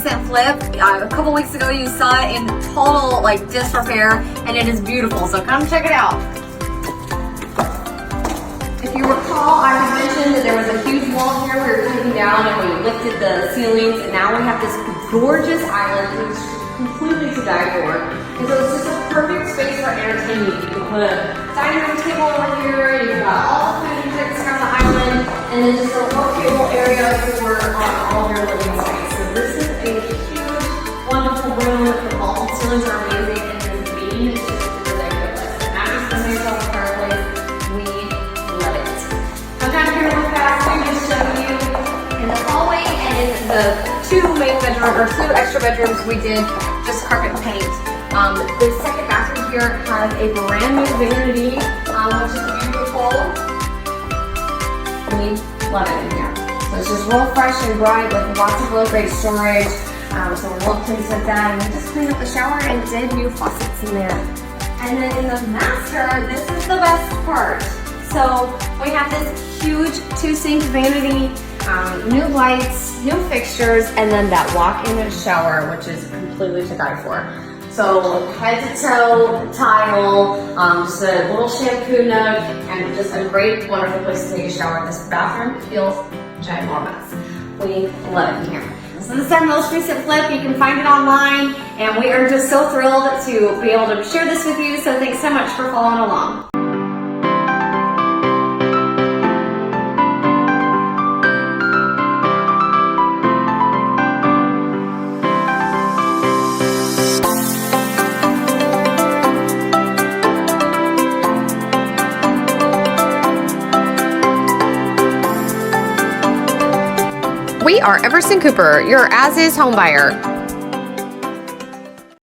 recent flip. A couple weeks ago you saw it in total like disrepair, and it is beautiful, so come check it out. If you recall, I had mentioned that there was a huge wall here we were taking down and we lifted the ceilings, and now we have this gorgeous island which is completely to die for. And so it's just a perfect space for entertaining. You can put a dining room table over here, you've got all the food and drinks around the island, and then just a workable area for all your living space. So this is a huge, wonderful room. The vaulted ceilings are amazing, and this beam is just ridiculous. And not just the central fireplace, we love it. Come down here real fast, I'm going to show you in the hallway and in the two extra bedrooms we did just carpet paint. The second bathroom here has a brand new vanity, which is beautiful. We love it in here. So it's just real fresh and bright with lots of low-grade storage. So we're real pleased with that. And we just cleaned up the shower and did new faucets in there. And then in the master, this is the best part. So we have this huge 2-sink vanity, new lights, new fixtures, and then that walk-in shower, which is completely to die for. So head to toe tile, just a little shampoo nook, and just a great, wonderful place to take a shower. This bathroom feels ginormous. We love it in here. So this is our most recent flip. You can find it online, and we are just so thrilled to be able to share this with you. So thanks so much for following along. We are EverSan Cooper, your as-is home buyer.